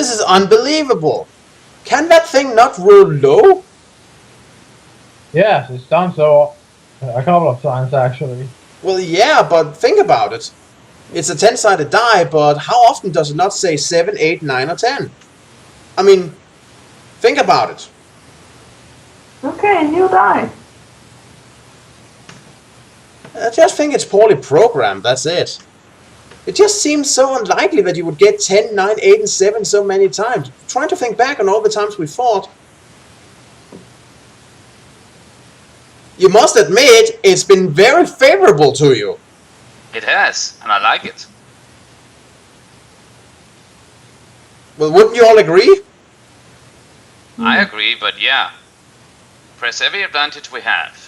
This is unbelievable. Can that thing not roll low? Yes, it's done so a couple of times actually. Well, yeah, but think about it. It's a 10-sided die, but how often does it not say 7, 8, 9, or 10? I mean, think about it. Okay, new die. I just think it's poorly programmed, that's it. It just seems so unlikely that you would get 10, 9, 8, and 7 so many times. Trying to think back on all the times we fought. You must admit, it's been very favorable to you. It has, and I like it. Well, wouldn't you all agree? I agree, but yeah. Press every advantage we have.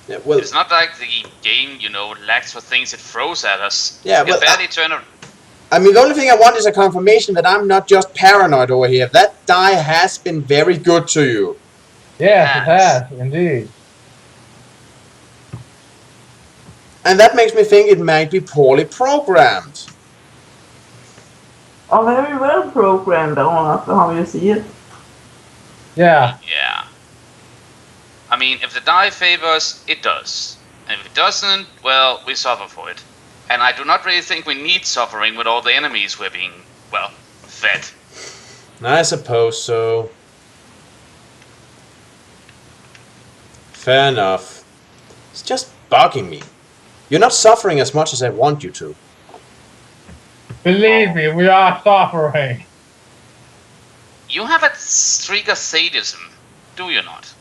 Yeah, well, It's not like the game, lacks for things it throws at us. Yeah, You well, can barely turn it. I mean, the only thing I want is a confirmation that I'm not just paranoid over here. That die has been very good to you. Yes, it has, indeed. And that makes me think it might be poorly programmed. Or very well programmed, after how you see it. Yeah. Yeah. I mean, if the die favors, it does. And if it doesn't, well, we suffer for it. And I do not really think we need suffering with all the enemies we're being, fed. I suppose so. Fair enough. It's just bugging me. You're not suffering as much as I want you to. Believe me, we are suffering. You have a streak of sadism, do you not?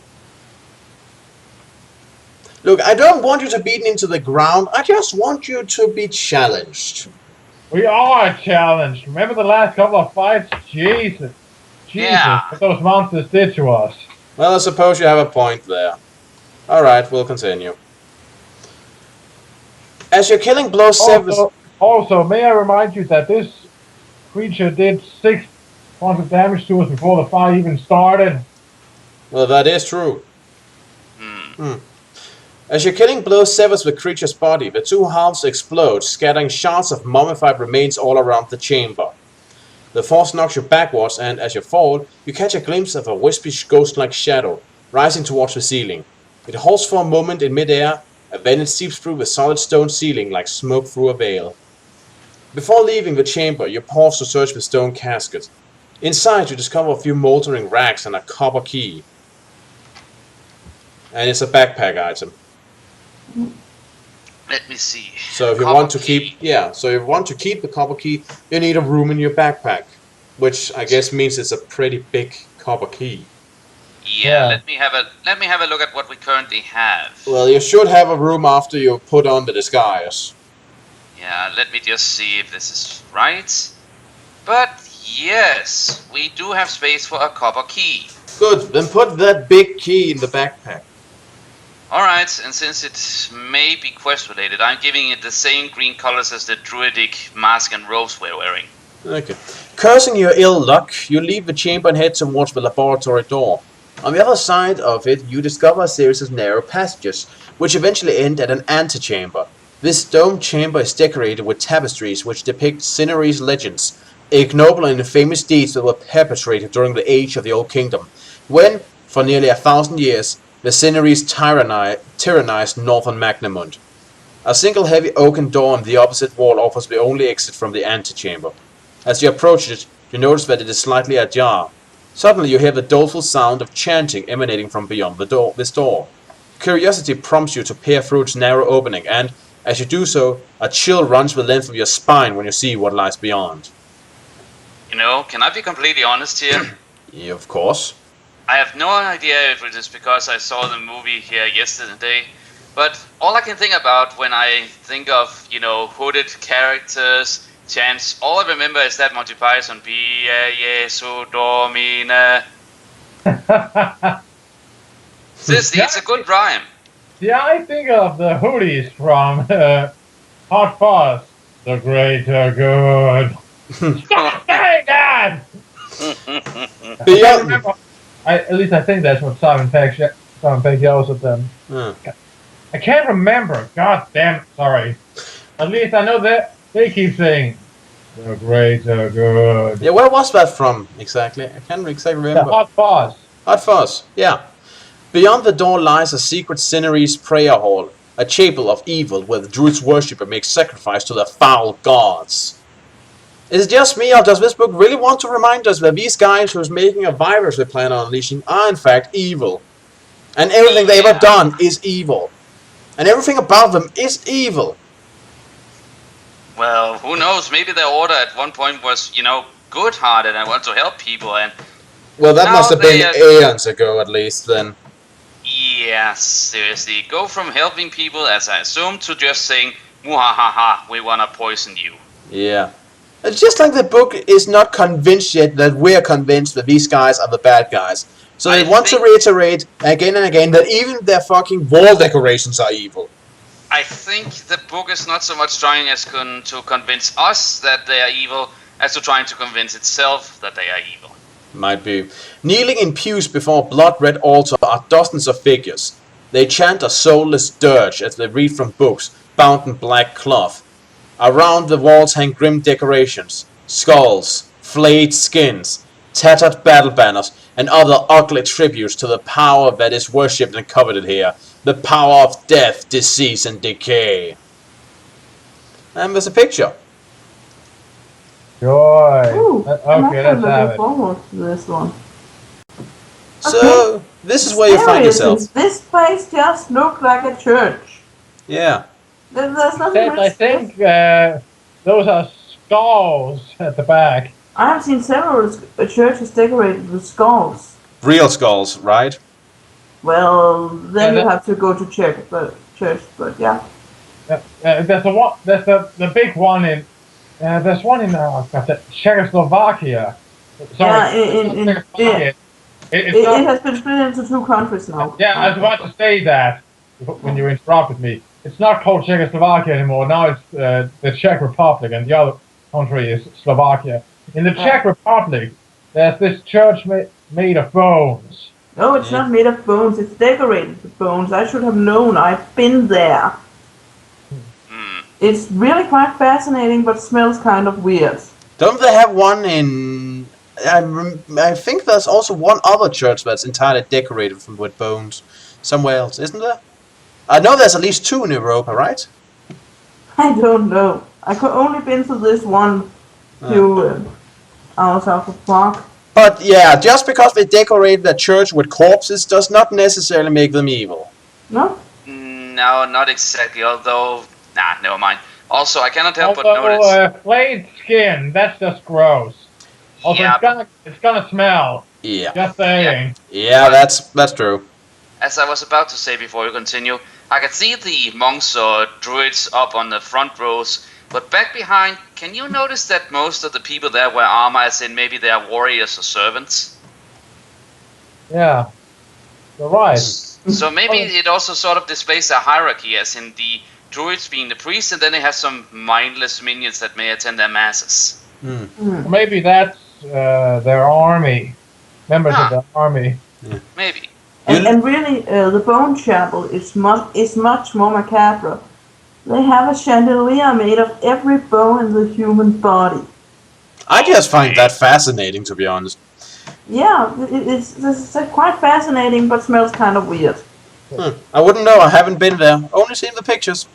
Look, I don't want you to beaten into the ground. I just want you to be challenged. We are challenged. Remember the last couple of fights? Jesus. Yeah. What those monsters did to us. Well, I suppose you have a point there. Alright, we'll continue. As your killing blow severs... Also, may I remind you that this creature did 6 points of damage to us before the fight even started? Well, that is true. As your killing blow severs the creature's body, the two halves explode, scattering shards of mummified remains all around the chamber. The force knocks you backwards, and as you fall, you catch a glimpse of a wispy ghost-like shadow, rising towards the ceiling. It halts for a moment in midair, and then it seeps through the solid stone ceiling like smoke through a veil. Before leaving the chamber, you pause to search the stone casket. Inside, you discover a few moldering rags and a copper key. And it's a backpack item. Let me see. So if you want to keep, so if you want to keep the copper key, you need a room in your backpack, which I guess means it's a pretty big copper key. Yeah, let me have a look at what we currently have. Well, you should have a room after you put on the disguise. Yeah, let me just see if this is right. But yes, we do have space for a copper key. Good, then put that big key in the backpack. Alright, and since it may be quest related, I'm giving it the same green colors as the druidic mask and robes we're wearing. Okay. Cursing your ill luck, you leave the chamber and head towards the laboratory door. On the other side of it, you discover a series of narrow passages, which eventually end at an antechamber. This domed chamber is decorated with tapestries which depict Cinerys legends, ignoble and infamous deeds that were perpetrated during the age of the Old Kingdom, when, for nearly 1,000 years, the Cinerys tyrannized northern Magnamund. A single heavy oaken door on the opposite wall offers the only exit from the antechamber. As you approach it, you notice that it is slightly ajar. Suddenly you hear the doleful sound of chanting emanating from beyond this door. Curiosity prompts you to peer through its narrow opening, and, as you do so, a chill runs the length of your spine when you see what lies beyond. Can I be completely honest here? Yeah, of course. I have no idea if it is because I saw the movie here yesterday, but all I can think about when I think of, hooded characters, chants, all I remember is that Monty Python, Pia Jesu Domine. Seriously, it's a good rhyme. Yeah, I think of the hoodies from Hot Fuzz. The greater good. Stop saying that! At least I think that's what Simon Pegg yells at them. I can't remember. God damn. Sorry. At least I know that they keep saying the greater good. Yeah, where was that from exactly? I can't exactly The remember. hot boss. Hot Fuzz, yeah. Beyond the door lies a secret Cinerese prayer hall, a chapel of evil where the druids worship and make sacrifice to the foul gods. Is it just me, or does this book really want to remind us that these guys who's making a virus we plan on unleashing are in fact evil? And everything they've ever done is evil. And everything about them is evil. Well, who knows? Maybe their order at one point was, good-hearted and want to help people, and Well, that Now must have been they eons ago at least then. yeah, seriously, go from helping people, as I assume, to just saying, "Muhahaha, we wanna poison you." Yeah. It's just like the book is not convinced yet that we're convinced that these guys are the bad guys. So they I want to think- reiterate again and again that even their fucking wall decorations are evil. I think the book is not so much trying as to convince us that they are evil, as to trying to convince itself that they are evil. Might be. Kneeling in pews before a blood-red altar are dozens of figures. They chant a soulless dirge as they read from books bound in black cloth. Around the walls hang grim decorations, skulls, flayed skins, tattered battle banners, and other ugly tributes to the power that is worshipped and coveted here. The power of death, disease, and decay. And there's a picture. Joy. Ooh, I'm Okay, actually let's have looking it. forward to this one. So, this is where you find yourself. This place just looked like a church. Yeah. There's nothing Except I really think those are skulls at the back. I have seen several churches decorated with skulls. Real skulls, right? Well, then Yeah, you have to go to church, but yeah. There's a one. There's the big one in. There's one in Czechoslovakia. Sorry, Yeah, Czechoslovakia. It's It not, has been split into two countries now. yeah, I was about to say that when you interrupted me. It's not called Czechoslovakia anymore. Now it's the Czech Republic, and the other country is Slovakia. In the Czech Republic, there's this church made of bones. No, it's not made of bones. It's decorated with bones. I should have known. I've been there. It's really quite fascinating, but smells kind of weird. Don't they have one in... I think there's also one other church that's entirely decorated with bones. Somewhere else, isn't there? I know there's at least two in Europa, right? I don't know. I could only been to this one few hours out of Prague. But yeah, just because they decorate the church with corpses does not necessarily make them evil. No? No, not exactly, although... Nah, never mind. Also, I cannot help but Although notice... flayed skin, that's just gross. Also, Yeah. it's gonna smell. Yeah. Just saying. Yeah, that's true. As I was about to say before you continue, I can see the monks or druids up on the front rows, but back behind, can you notice that most of the people there wear armor, as in maybe they are warriors or servants? Yeah. You're right. So maybe it also sort of displays a hierarchy, as in the druids being the priests, and then they have some mindless minions that may attend their masses. Maybe that's their army. Members of the army. Maybe. And really, the Bone Chapel is much more macabre. They have a chandelier made of every bone in the human body. I just find that fascinating, to be honest. Yeah, it's quite fascinating, but smells kind of weird. I wouldn't know, I haven't been there, only seen the pictures.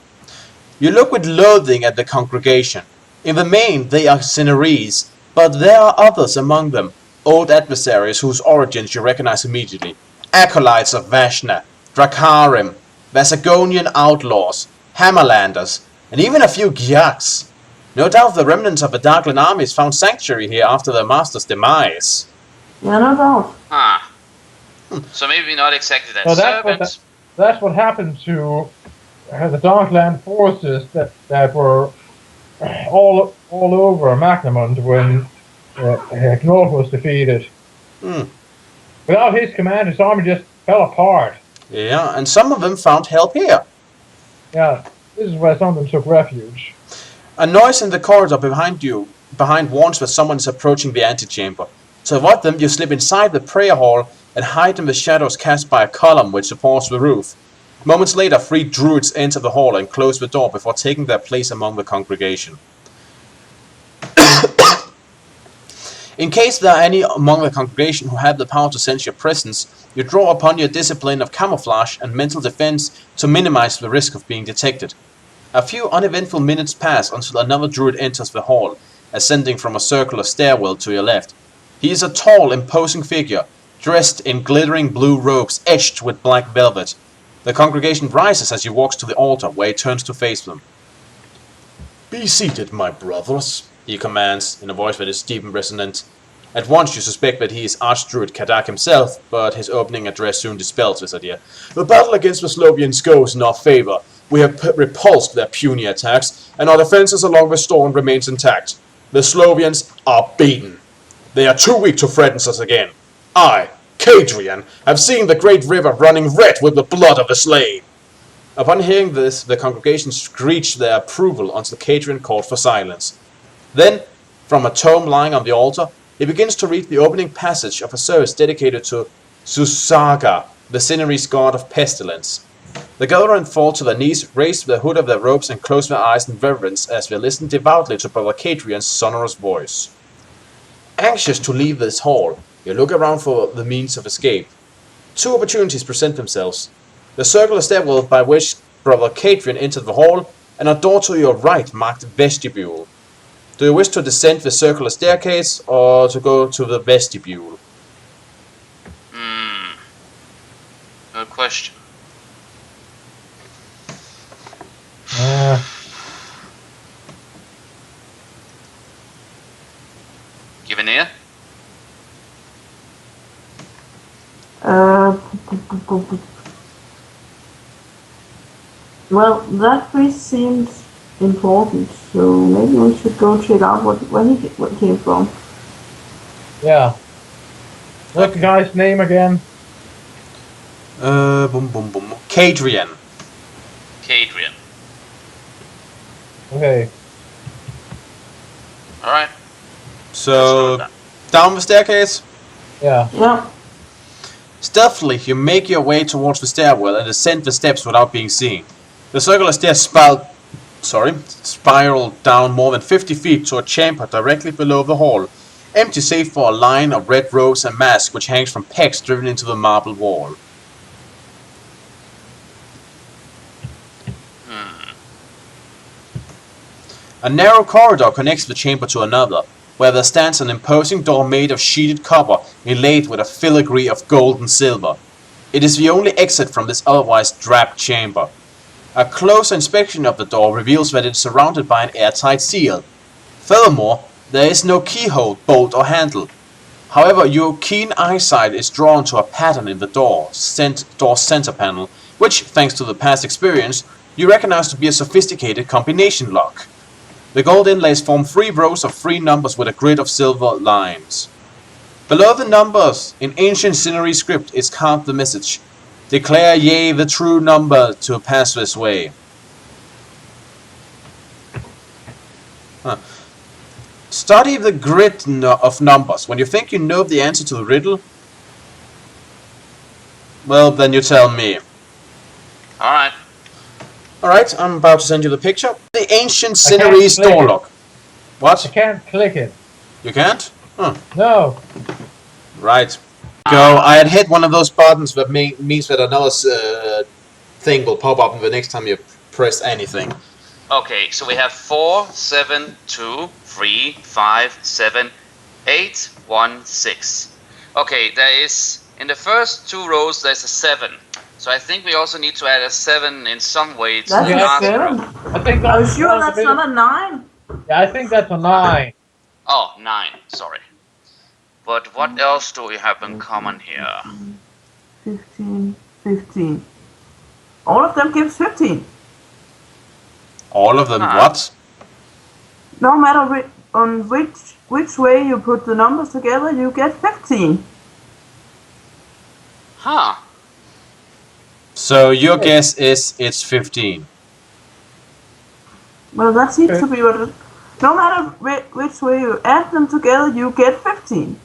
You look with loathing at the congregation. In the main, they are Cinerese, but there are others among them. Old adversaries whose origins you recognize immediately. Acolytes of Vashna, Drakarim, Vasagonian outlaws, Hammerlanders, and even a few Gyaks. No doubt the remnants of the Darkland armies found sanctuary here after their master's demise. Yeah, no doubt. Ah. So maybe not exactly that So that's what servants. That's what happened to the Darkland forces that were all over Magnamund when Gnolf was defeated. Without his command, his army just fell apart. Yeah, and some of them found help here. Yeah, this is where some of them took refuge. A noise in the corridor behind warns that someone is approaching the antechamber. To avoid them, you slip inside the prayer hall and hide in the shadows cast by a column which supports the roof. Moments later, 3 druids enter the hall and close the door before taking their place among the congregation. In case there are any among the congregation who have the power to sense your presence, you draw upon your discipline of camouflage and mental defense to minimize the risk of being detected. A few uneventful minutes pass until another druid enters the hall, ascending from a circular stairwell to your left. He is a tall, imposing figure, dressed in glittering blue robes edged with black velvet. The congregation rises as he walks to the altar, where he turns to face them. "Be seated, my brothers," he commands, in a voice that is deep and resonant. At once you suspect that he is Archdruid Kadak himself, but his opening address soon dispels this idea. "The battle against the Slovians goes in our favor. We have repulsed their puny attacks, and our defenses along the storm remains intact. The Slovians are beaten. They are too weak to threaten us again. I, Kadrian, have seen the great river running red with the blood of the slain." Upon hearing this, the congregation screeched their approval until Kadrian called for silence. Then, from a tome lying on the altar, he begins to read the opening passage of a service dedicated to Susaga, the Cinerese god of pestilence. The gathering fall to their knees, raise the hood of their robes, and close their eyes in reverence as they listen devoutly to Brother Kadrian's sonorous voice. Anxious to leave this hall, you look around for the means of escape. Two opportunities present themselves. The circular stairwell by which Brother Kadrian entered the hall, and a door to your right marked vestibule. Do you wish to descend the circular staircase, or to go to the vestibule? Good question. Give an ear? Well, that priest seems important, so maybe we should go check out where he came from. Yeah. What's the guy's name again? Kadrian. Kadrian. Okay. Alright. So, down the staircase? Yeah. Yeah. Stealthily, you make your way towards the stairwell and ascend the steps without being seen. The circular stairs spiral down more than 50 feet to a chamber directly below the hall, empty save for a line of red robes and masks which hangs from pegs driven into the marble wall. A narrow corridor connects the chamber to another, where there stands an imposing door made of sheeted copper inlaid with a filigree of gold and silver. It is the only exit from this otherwise drab chamber. A close inspection of the door reveals that it is surrounded by an airtight seal. Furthermore, there is no keyhole, bolt or handle. However, your keen eyesight is drawn to a pattern in the door center panel, which, thanks to the past experience, you recognize to be a sophisticated combination lock. The gold inlays form 3 rows of 3 numbers with a grid of silver lines. Below the numbers, in ancient Cinerese script, is carved the message: "Declare ye the true number to pass this way." Study the grid of numbers. When you think you know the answer to the riddle, well, then you tell me. Alright. Alright, I'm about to send you the picture. The ancient Cinerese door lock. What? I can't click it. You can't? Huh. No. Right. Go. I had hit one of those buttons that means that another thing will pop up the next time you press anything. Okay, so we have 4, 7, 2, 3, 5, 7, 8, 1, 6. Okay, there is, in the first 2 rows, there's a 7. So I think we also need to add a 7 in some way to That's the a last 7. row. I think Are you that's sure that's not a 9? Yeah, I think that's a 9. Oh, 9, sorry. But what else do we have in common here? 15, 15. All of them gives 15. All of them what? No matter on which way you put the numbers together, you get 15. Huh. So your guess is it's 15. Well, that seems to be what it is. No matter which way you add them together, you get 15.